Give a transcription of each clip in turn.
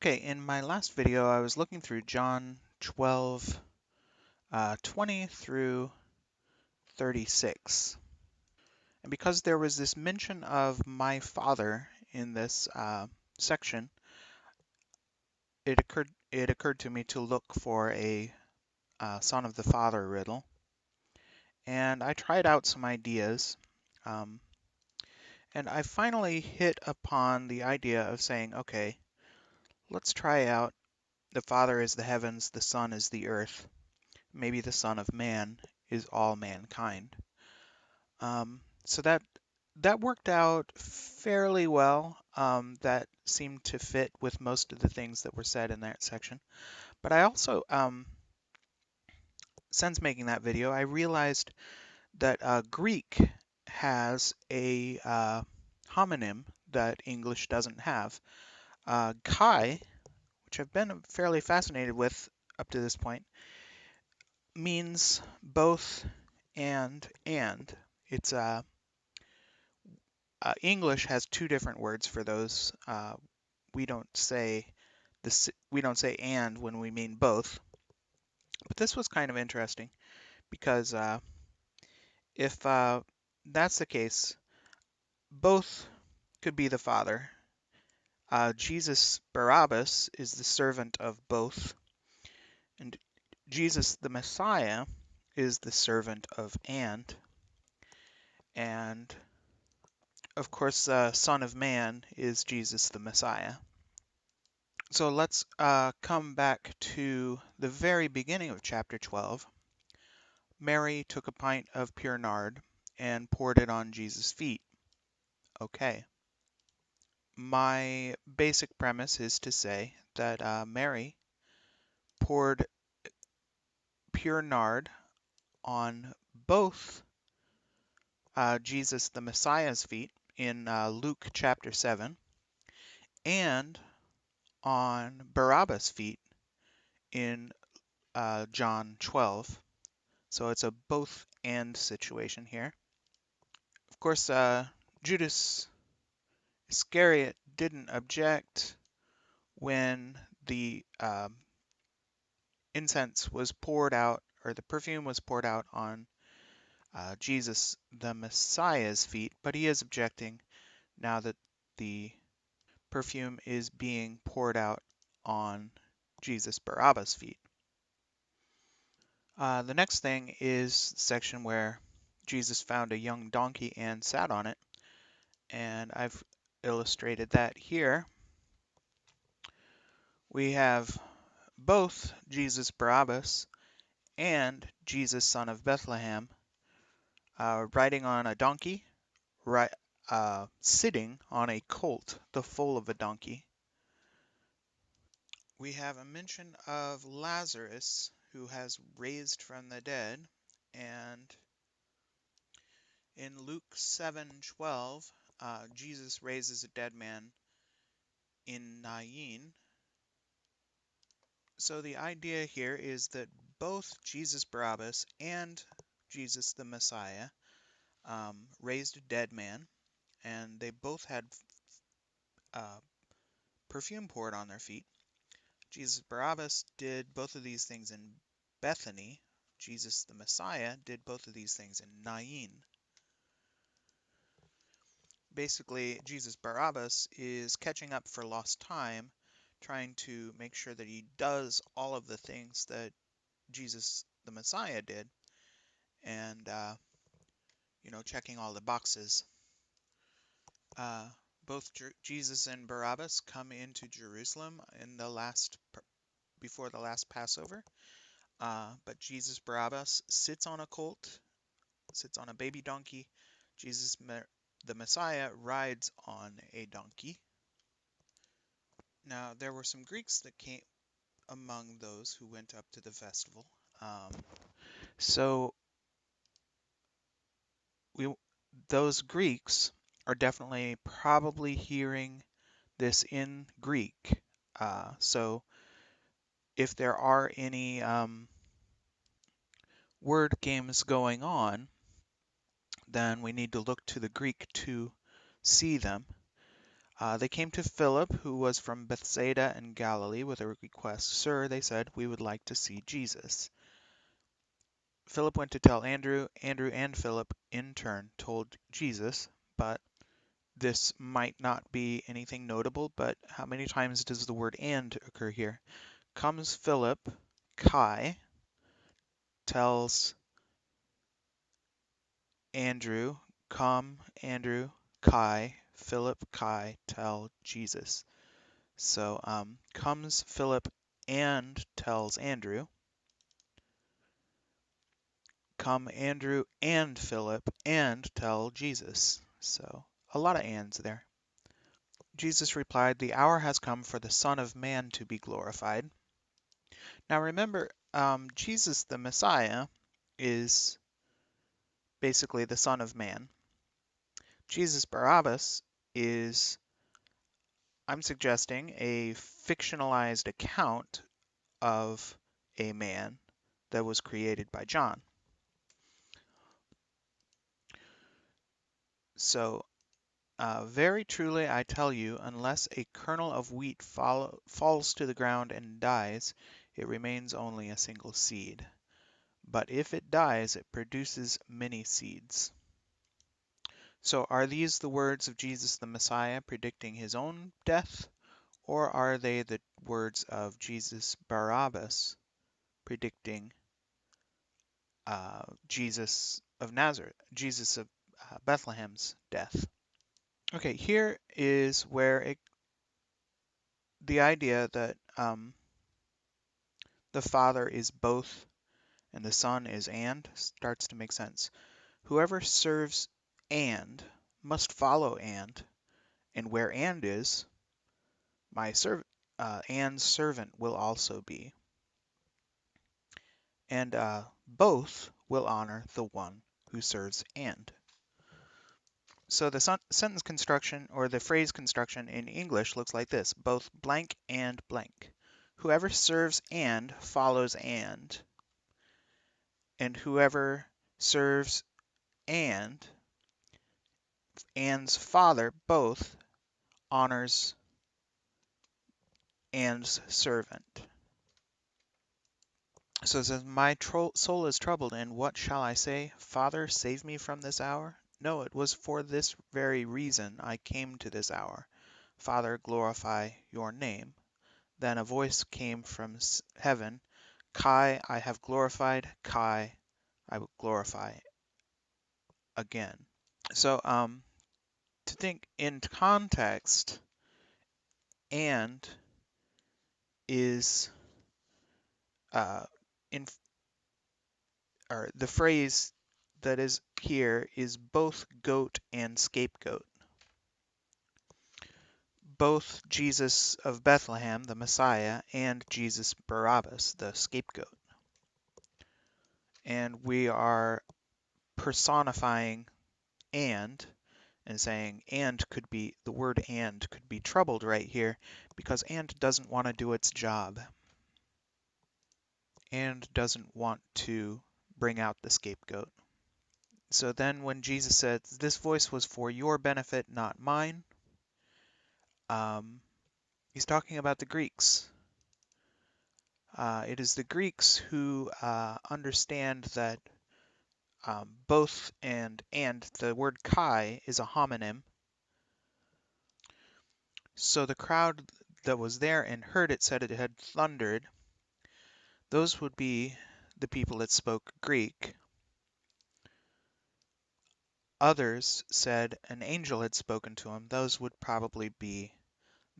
Okay, in my last video, I was looking through John 12, 20 through 36. And because there was this mention of my father in this section, it occurred to me to look for a son of the father riddle. And I tried out some ideas. Um, and I finally hit upon the idea of saying, okay, let's try out the Father is the heavens, the Son is the earth. Maybe the Son of Man is all mankind. So that worked out fairly well. That seemed to fit with most of the things that were said in that section. But I also, since making that video, I realized that Greek has a homonym that English doesn't have. Kai, which I've been fairly fascinated with up to this point, means both and. It's English has two different words for those. We don't say and when we mean both. But this was kind of interesting because if that's the case, both could be the Father. Jesus Barabbas is the servant of both, and Jesus the Messiah is the servant of and of course, Son of Man is Jesus the Messiah. So let's come back to the very beginning of chapter 12. Mary took a pint of pure nard and poured it on Jesus' feet. Okay. My basic premise is to say that Mary poured pure nard on both Jesus the Messiah's feet in Luke chapter 7 and on Barabbas' feet in John 12. So it's a both and situation here. Of course, Judas Iscariot didn't object when the incense was poured out, or the perfume was poured out on Jesus the Messiah's feet, but he is objecting now that the perfume is being poured out on Jesus Barabbas' feet. The next thing is the section where Jesus found a young donkey and sat on it, and I've illustrated that here. We have both Jesus Barabbas and Jesus son of Bethlehem riding on a donkey, sitting on a colt, the foal of a donkey. We have a mention of Lazarus, who has raised from the dead, and in Luke 7:12, Jesus raises a dead man in Nain. So the idea here is that both Jesus Barabbas and Jesus the Messiah raised a dead man, and they both had perfume poured on their feet. Jesus Barabbas did both of these things in Bethany. Jesus the Messiah did both of these things in Nain. Basically, Jesus Barabbas is catching up for lost time, trying to make sure that he does all of the things that Jesus the Messiah did, and checking all the boxes. Both Jesus and Barabbas come into Jerusalem in before the last Passover, but Jesus Barabbas sits on a colt, sits on a baby donkey. Jesus the Messiah rides on a donkey. Now, there were some Greeks that came among those who went up to the festival. So those Greeks are definitely probably hearing this in Greek. So if there are any word games going on, then we need to look to the Greek to see them. They came to Philip, who was from Bethsaida in Galilee, with a request. Sir, they said, we would like to see Jesus. Philip went to tell Andrew. Andrew and Philip, in turn, told Jesus, but this might not be anything notable, but how many times does the word and occur here? Comes Philip, Kai, tells Andrew, come, Andrew, Kai, Philip, Kai, tell Jesus. So comes Philip and tells Andrew. Come Andrew and Philip and tell Jesus. So a lot of ands there. Jesus replied, the hour has come for the Son of Man to be glorified. Now remember, Jesus the Messiah is basically the Son of Man. Jesus Barabbas is, I'm suggesting, a fictionalized account of a man that was created by John. So, very truly I tell you, unless a kernel of wheat falls to the ground and dies, it remains only a single seed. But if it dies, it produces many seeds. So are these the words of Jesus the Messiah predicting his own death, or are they the words of Jesus Barabbas predicting Jesus of Nazareth, Jesus of Bethlehem's death? Okay, here is where the idea that the Father is both and the Son is and starts to make sense. Whoever serves and must follow and where and is, my and's servant will also be. And both will honor the one who serves and. So the sentence construction or the phrase construction in English looks like this, both blank and blank. Whoever serves and follows and whoever serves and's father both honors and's servant. So it says, my soul is troubled, and what shall I say? Father, save me from this hour? No, it was for this very reason I came to this hour. Father, glorify your name. Then a voice came from heaven, Kai, I have glorified, Kai, I will glorify again. So, to think in context, and is in or the phrase that is here is both goat and scapegoat. Both Jesus of Bethlehem, the Messiah, and Jesus Barabbas, the scapegoat. And we are personifying and saying and could be, the word and could be troubled right here because and doesn't want to do its job. And doesn't want to bring out the scapegoat. So then when Jesus said, this voice was for your benefit, not mine, he's talking about the Greeks. It is the Greeks who understand that both and the word kai is a homonym. So the crowd that was there and heard it said it had thundered. Those would be the people that spoke Greek. Others said an angel had spoken to him. Those would probably be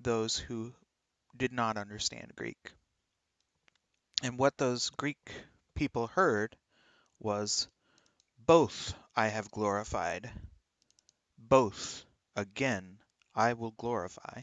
those who did not understand Greek. And what those Greek people heard was, both I have glorified, both again I will glorify.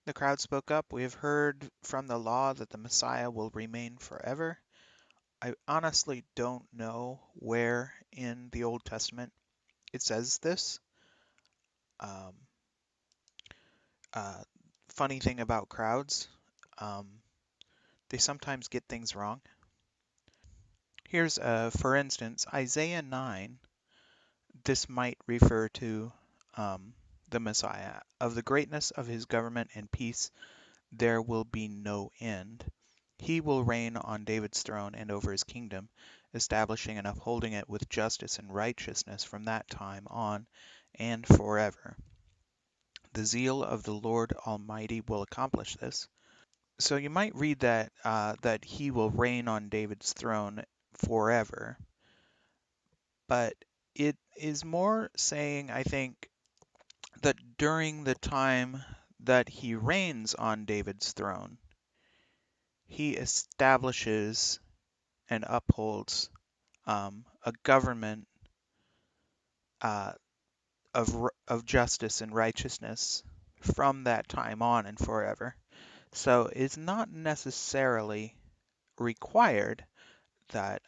The crowd spoke up, we have heard from the law that the Messiah will remain forever. I honestly don't know where in the Old Testament it says this. Funny thing about crowds, they sometimes get things wrong. Here's, for instance, Isaiah 9. This might refer to the the Messiah. Of the greatness of his government and peace there will be no end. He will reign on David's throne and over his kingdom, establishing and upholding it with justice and righteousness from that time on and forever. The zeal of the Lord Almighty will accomplish this. So you might read that that he will reign on David's throne forever, but it is more saying, I think, that during the time that he reigns on David's throne, he establishes and upholds a government uh, of justice and righteousness from that time on and forever. So it's not necessarily required that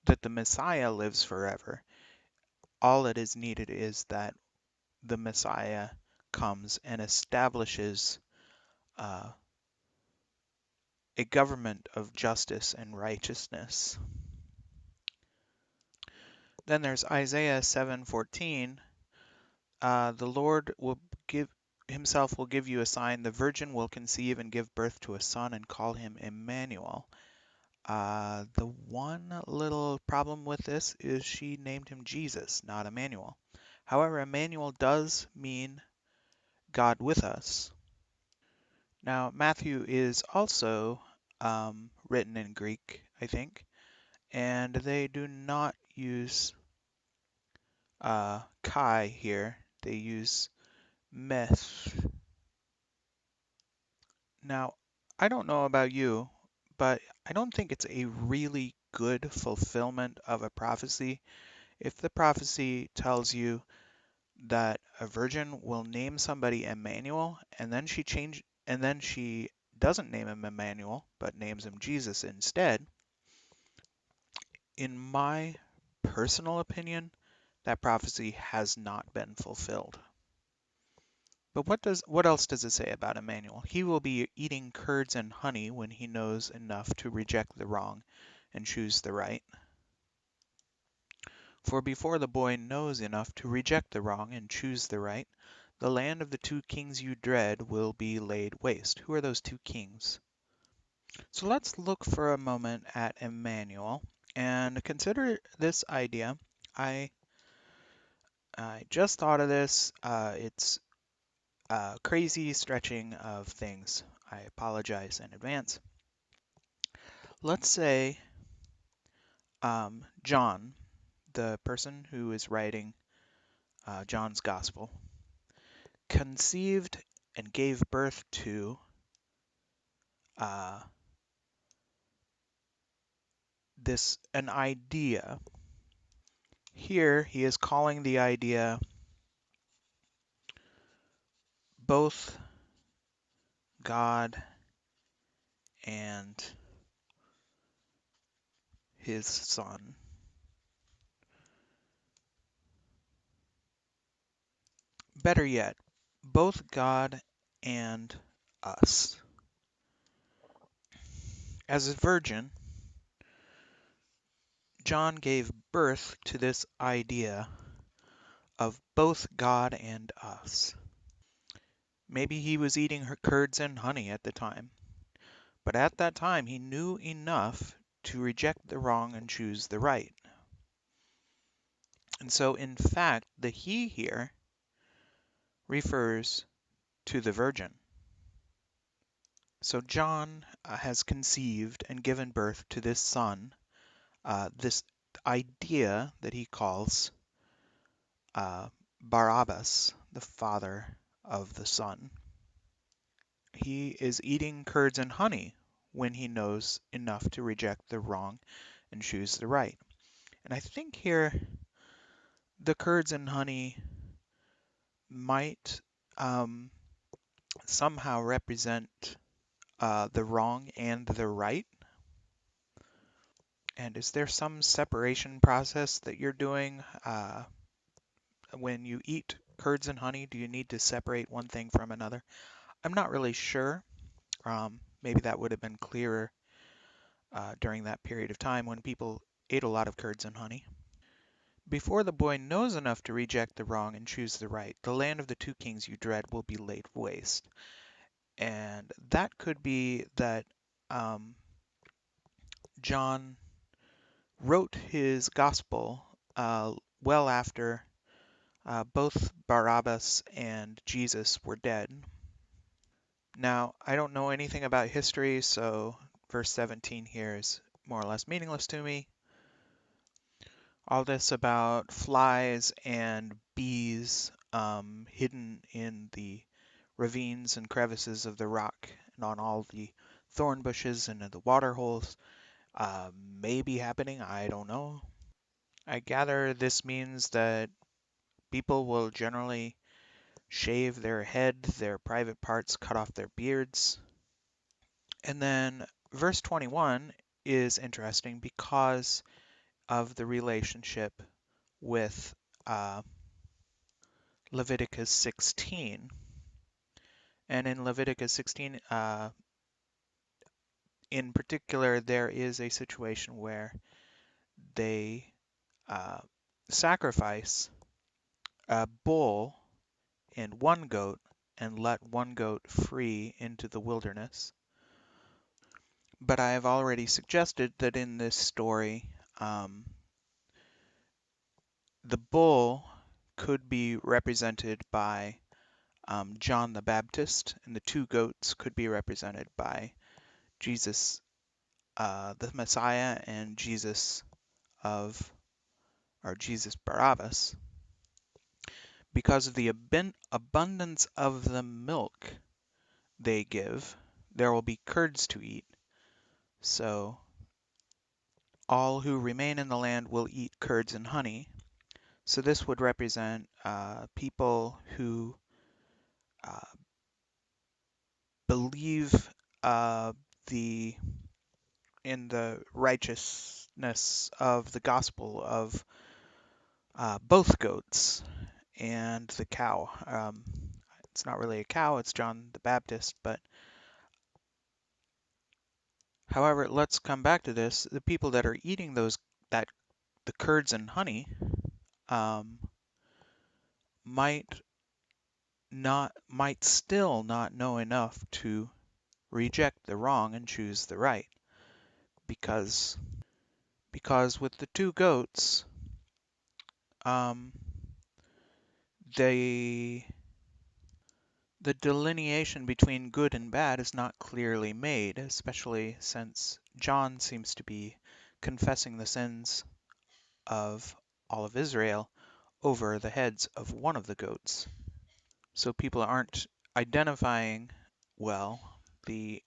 that the Messiah lives forever. All that is needed is that the Messiah comes and establishes uh, a government of justice and righteousness. Then there's Isaiah 7:14. The Lord will give himself will give you a sign. The virgin will conceive and give birth to a son and call him Emmanuel. The one little problem with this is she named him Jesus, not Emmanuel. However, Emmanuel does mean God with us. Now, Matthew is also written in Greek, I think, and they do not use chi here. They use meth. Now, I don't know about you, but I don't think it's a really good fulfillment of a prophecy if the prophecy tells you that a virgin will name somebody Emmanuel and then she doesn't name him Emmanuel but names him Jesus instead. In my personal opinion, that prophecy has not been fulfilled. But what else does it say about Emmanuel? He will be eating curds and honey when he knows enough to reject the wrong and choose the right. For before the boy knows enough to reject the wrong and choose the right, the land of the two kings you dread will be laid waste. Who are those two kings? So let's look for a moment at Emmanuel and consider this idea. I just thought of this. It's crazy stretching of things. I apologize in advance. Let's say John, the person who is writing John's Gospel, conceived and gave birth to uh, an idea. Here he is calling the idea both God and his son. Better yet, both God and us. As a virgin, John gave birth to this idea of both God and us. Maybe he was eating curds and honey at the time, but at that time he knew enough to reject the wrong and choose the right. And so, in fact, the he here refers to the virgin. So John has conceived and given birth to this son, this idea that he calls Barabbas, the father of the son. He is eating curds and honey when he knows enough to reject the wrong and choose the right. And I think here the curds and honey might somehow represent the wrong and the right. And is there some separation process that you're doing when you eat curds and honey? Do you need to separate one thing from another? I'm not really sure. Maybe that would have been clearer during that period of time when people ate a lot of curds and honey. before the boy knows enough to reject the wrong and choose the right, the land of the two kings you dread will be laid waste. And that could be that um, John wrote his gospel well after both Barabbas and Jesus were dead. Now, I don't know anything about history, so verse 17 here is more or less meaningless to me. All this about flies and bees hidden in the ravines and crevices of the rock and on all the thorn bushes and in the water holes may be happening. I don't know. I gather this means that people will generally shave their head, their private parts, cut off their beards. And then verse 21 is interesting because of the relationship with Leviticus 16. And in Leviticus 16, in particular, there is a situation where they uh, sacrifice a bull and one goat and let one goat free into the wilderness. But I have already suggested that in this story, the bull could be represented by John the Baptist, and the two goats could be represented by Jesus, the Messiah, and Jesus of, or Jesus Barabbas. Because of the abundance of the milk they give, there will be curds to eat. So all who remain in the land will eat curds and honey. So this would represent people who uh, believe the in the righteousness of the gospel of both goats and the cow. It's not really a cow, it's John the Baptist, but however, let's come back to this. The people that are eating that the curds and honey um, might still not know enough to reject the wrong and choose the right, because with the two goats, um, they the delineation between good and bad is not clearly made, especially since John seems to be confessing the sins of all of Israel over the heads of one of the goats. So people aren't identifying well the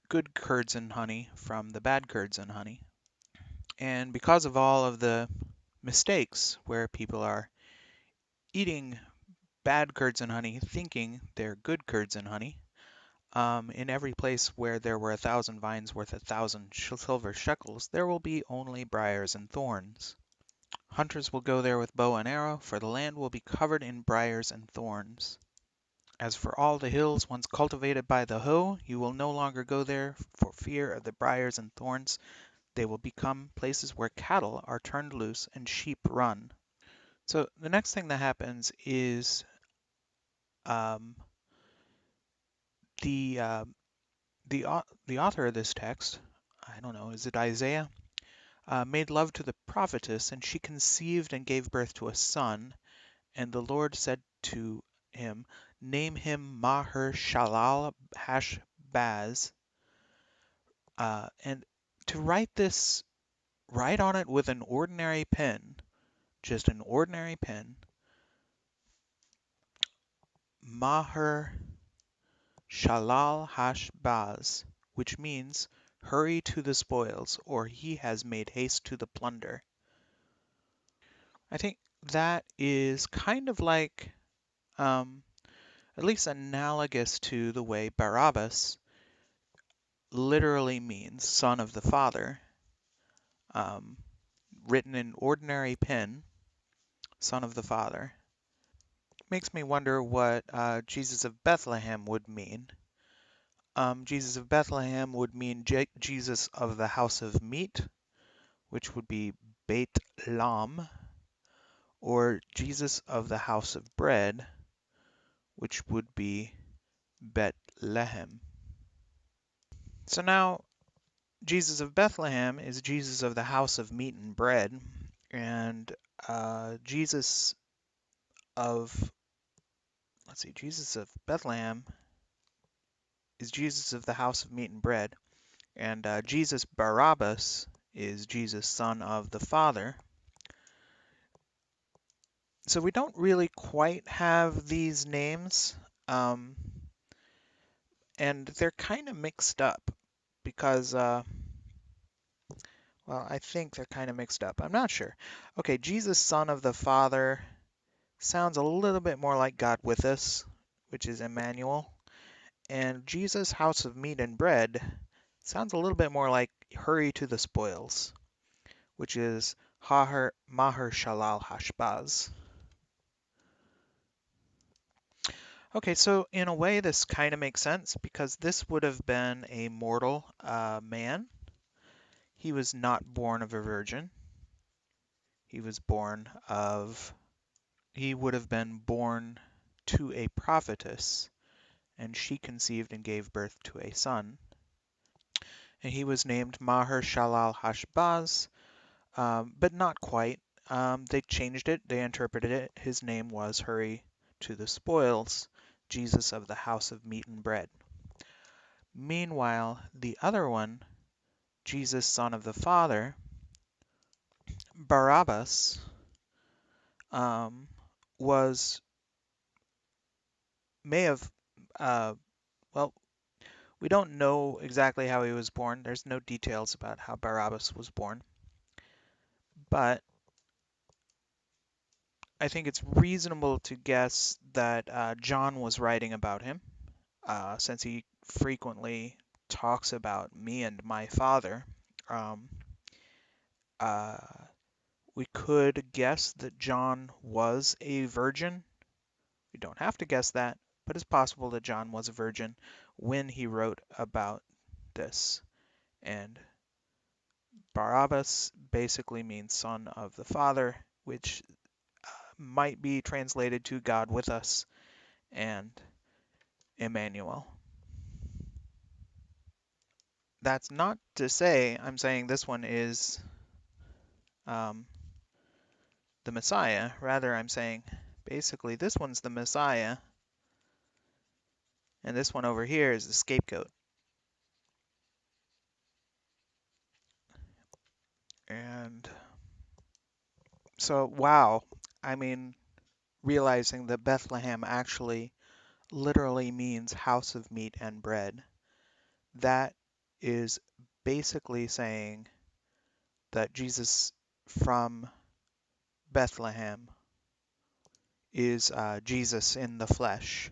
good curds and honey from the bad curds and honey. And because of all of the mistakes where people are eating bad curds and honey thinking they're good curds and honey, in every place where there were 1,000 vines worth 1,000 silver shekels, there will be only briars and thorns. Hunters will go there with bow and arrow, for the land will be covered in briars and thorns. As for all the hills once cultivated by the hoe, you will no longer go there for fear of the briars and thorns. They will become places where cattle are turned loose and sheep run. So the next thing that happens is um, the uh, the author of this text, I don't know, is it Isaiah, made love to the prophetess, and she conceived and gave birth to a son. And the Lord said to him, "Name him Maher-shalal-hash-baz." And to write this, write on it with an ordinary pen, just an ordinary pen, Maher-shalal-hash-baz, which means hurry to the spoils, or he has made haste to the plunder. I think that is kind of like, at least analogous to the way Barabbas literally means son of the father, um, written in ordinary pen, son of the father. Makes me wonder what Jesus of Bethlehem would mean. Jesus of Bethlehem would mean Jesus of the house of meat, which would be Beit Lam, or Jesus of the house of bread, which would be Bethlehem. So now Jesus of Bethlehem is Jesus of the house of meat and bread, and Jesus of, Jesus of Bethlehem is Jesus of the house of meat and bread, and Jesus Barabbas is Jesus, son of the Father. So we don't really quite have these names, and they're kind of mixed up because, well, I think they're kind of mixed up. I'm not sure. Okay, Jesus, son of the Father, sounds a little bit more like God with us, which is Emmanuel. And Jesus, house of meat and bread, sounds a little bit more like hurry to the spoils, which is Maher Shalal Hashbaz. Okay, so in a way this kind of makes sense because this would have been a mortal man. He was not born of a virgin. He was born of, he would have been born to a prophetess, and she conceived and gave birth to a son. And he was named Maher Shalal Hashbaz, but not quite. They changed it, they interpreted it. His name was Hurry to the Spoils, Jesus of the house of meat and bread. Meanwhile, the other one, Jesus, son of the Father, Barabbas, was, may have, well, we don't know exactly how he was born. There's no details about how Barabbas was born. But I think it's reasonable to guess that John was writing about him, since he frequently talks about me and my father. Um, uh, we could guess that John was a virgin. We don't have to guess that, but it's possible that John was a virgin when he wrote about this. And Barabbas basically means son of the Father, which might be translated to God with us and Emmanuel. That's not to say I'm saying this one is the Messiah. Rather, I'm saying basically this one's the Messiah, and this one over here is the scapegoat. And so, wow, I mean, realizing that Bethlehem actually literally means house of meat and bread, that is basically saying that Jesus from Bethlehem is Jesus in the flesh.